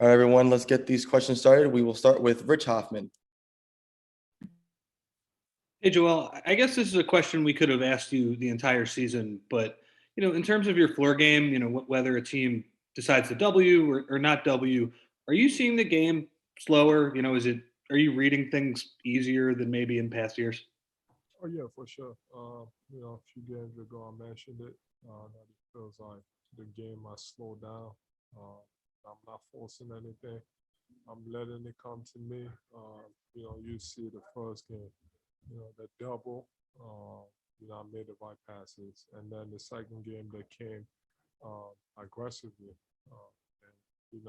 All right, everyone, let's get these questions started. We will start with Rich Hoffman. Hey, Joel, I guess this is a question we could have asked you the entire season, but in terms of your floor game, whether a team decides to W or not W, are you seeing the game slower? Are you reading things easier than maybe in past years? Oh yeah, for sure. A few games ago I mentioned it. That it feels like the game has slowed down. I'm not forcing anything. I'm letting it come to me. You see the first game, the double. I made the right passes, and then the second game that came aggressively, and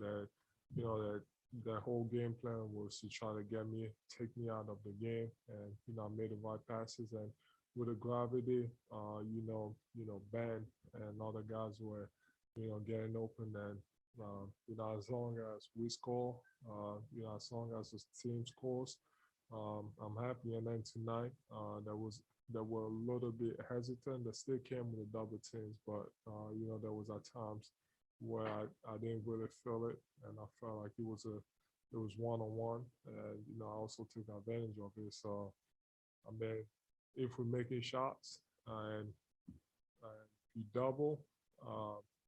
that that whole game plan was to try to take me out of the game, and I made the right passes, and with the gravity, Ben and other guys were, getting open, and as long as we score, as long as the team scores, I'm happy. And then tonight, there were a little bit hesitant. They still came with the double teams, but there was at times where I didn't really feel it, and I felt like it was one on one, and I also took advantage of it. So I mean, if we're making shots and we double,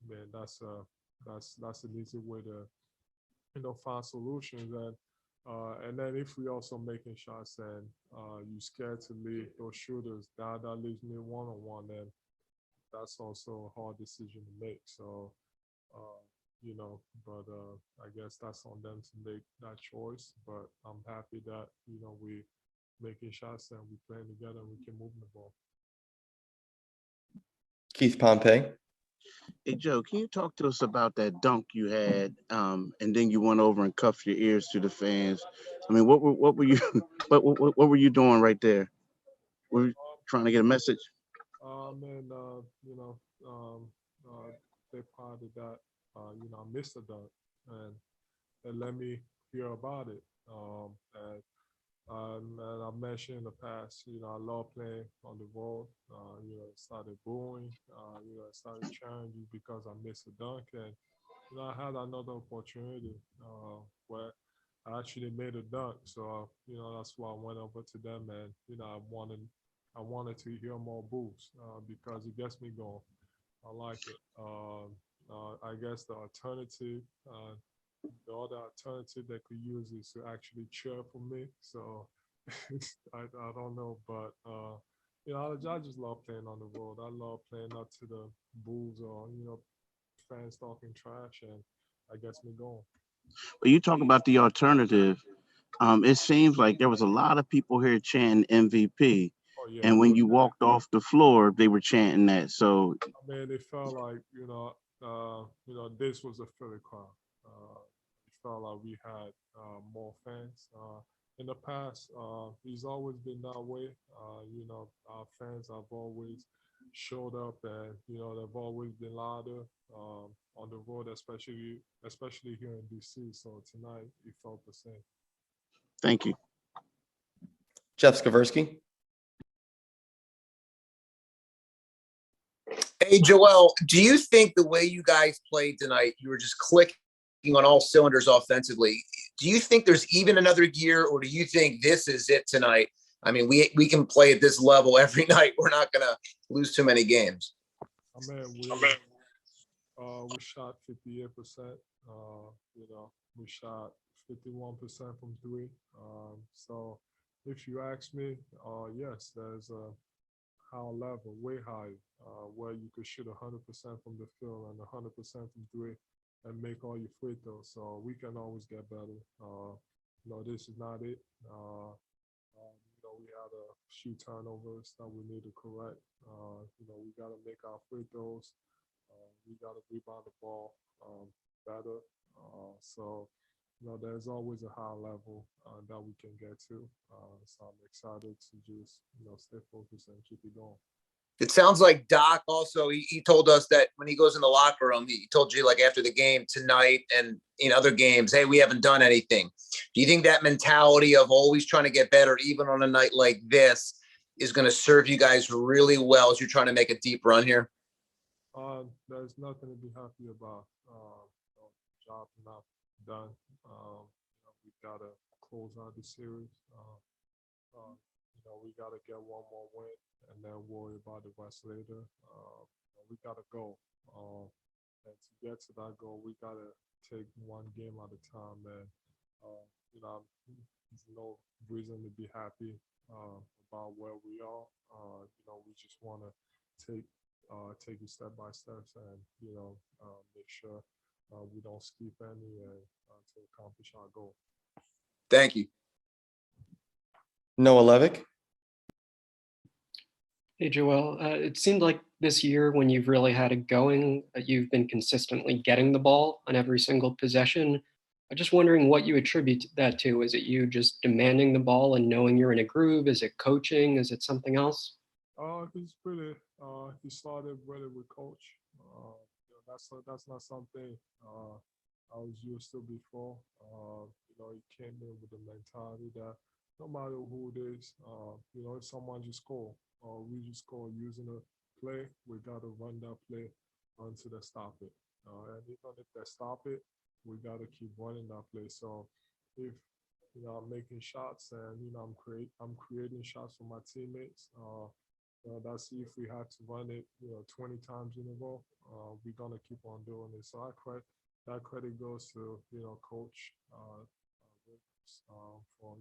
man, that's an easy way to find solutions. And then if we also making shots and you scared to leave those shooters, that leaves me one on one, and that's also a hard decision to make. So but I guess that's on them to make that choice. But I'm happy that we making shots and we playing together and we can move the ball. Keith Pompey. Hey Joe, can you talk to us about that dunk you had, and then you went over and cuffed your ears to the fans? I mean, what were you what were you doing right there? Were you trying to get a message? And they part of that. I missed a dunk, and they let me hear about it. And I mentioned in the past, I love playing on the road. It started booing, it started cheering you because I missed a dunk, and I had another opportunity where I actually made a dunk. So that's why I went over to them, and I wanted to hear more boos because it gets me going. I like it. I guess the other alternative they could use is to actually cheer for me. So I don't know, but I just love playing on the road. I love playing up to the Bulls or fans talking trash, and I gets me going. When you talk about the alternative, it seems like there was a lot of people here chanting MVP, Oh yeah, and when you walked off the floor, they were chanting that. So I mean, it felt like this was a Philly crowd. It felt like we had more fans. In the past, he's always been that way. Our fans have always showed up, and they've always been louder on the road, especially here in DC. So tonight, it felt the same. thank you. Jeff Skaversky. Hey, Joel, do you think the way you guys played tonight, you were just clicking on all cylinders offensively? Do you think there's even another gear, or do you think this is it tonight? I mean, we can play at this level every night. We're not going to lose too many games. I mean, we shot 58%. We shot 51% from three. So if you ask me, yes, there's a high level, way high, where you could shoot 100% from the field and 100% from three and make all your free throws. So we can always get better. This is not it. We had a few turnovers that we need to correct. We got to make our free throws. We got to rebound the ball better. So there's always a high level that we can get to. So I'm excited to just, stay focused and keep it going. It sounds like Doc also, he told us that when he goes in the locker room, he told you like after the game tonight and in other games, hey, we haven't done anything. Do you think that mentality of always trying to get better, even on a night like this, is going to serve you guys really well as you're trying to make a deep run here? There's nothing to be happy about. job not done. We gotta close out the series. We gotta get one more win and then worry about the rest later. We gotta go. And to get to that goal, we gotta take one game at a time. And there's no reason to be happy about where we are. We just want to take it step by steps and make sure we don't skip any and to accomplish our goal. Thank you. Noah Levick. Hey, Joel. It seemed like this year when you've really had it going, you've been consistently getting the ball on every single possession. I'm just wondering what you attribute that to. Is it you just demanding the ball and knowing you're in a groove? Is it coaching? Is it something else? He's pretty. He started really with coach. That's not something I was used to before. He came in with the mentality that no matter who it is, if someone just score, we just score using a play, we gotta run that play until they stop it. And even if they stop it, we gotta keep running that play. So if I'm making shots and I'm creating shots for my teammates. That's if we have to run it 20 times in a row, we're gonna keep on doing it. So that credit goes to coach for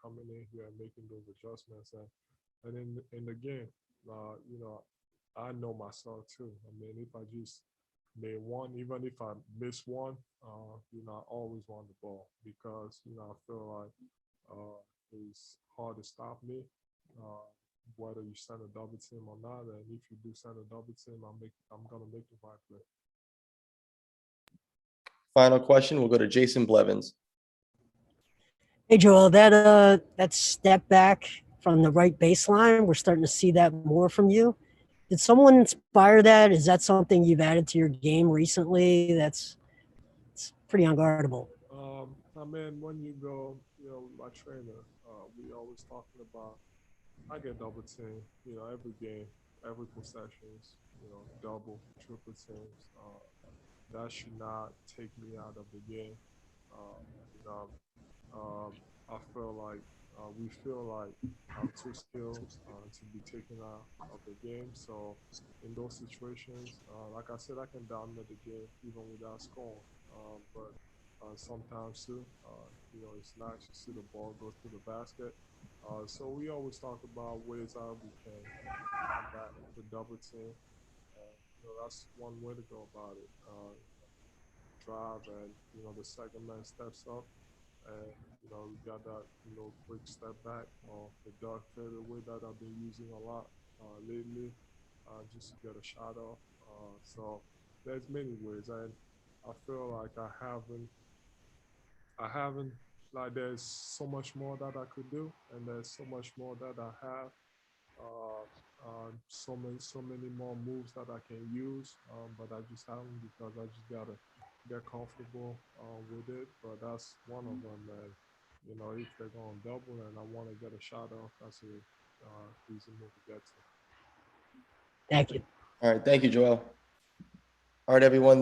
coming in here and making those adjustments and in the game, I know myself too. I mean, if I just made one, even if I miss one, I always want the ball because I feel like it's hard to stop me. Whether you send a double team or not, and if you do send a double team, I'm gonna make the right play. Final question. We'll go to Jason Blevins. Hey, Joel, that step back from the right baseline, we're starting to see that more from you. Did someone inspire that? Is that something you've added to your game recently? It's pretty unguardable. I mean, when you go, my trainer, we always talking about. I get double team, every game, every possessions, double, triple teams. That should not take me out of the game. You know, I feel like we feel like I'm too skilled to be taken out of the game. So in those situations, like I said, I can dominate the game even without scoring. But sometimes too, it's nice to see the ball go through the basket. So we always talk about ways how we can combat the double team. And, that's one way to go about it. Drive and, the second man steps up and, we got that, quick step back or the dark fadeaway that I've been using a lot lately just to get a shot off. So there's many ways and I feel like I haven't, like there's so much more that I could do and there's so much more that I have. So many more moves that I can use, but I just haven't because I just gotta get comfortable with it. But that's one of them. And if they're going double and I want to get a shot off, that's a easy move to get to. Thank you. All right. Thank you, Joel. All right, everyone.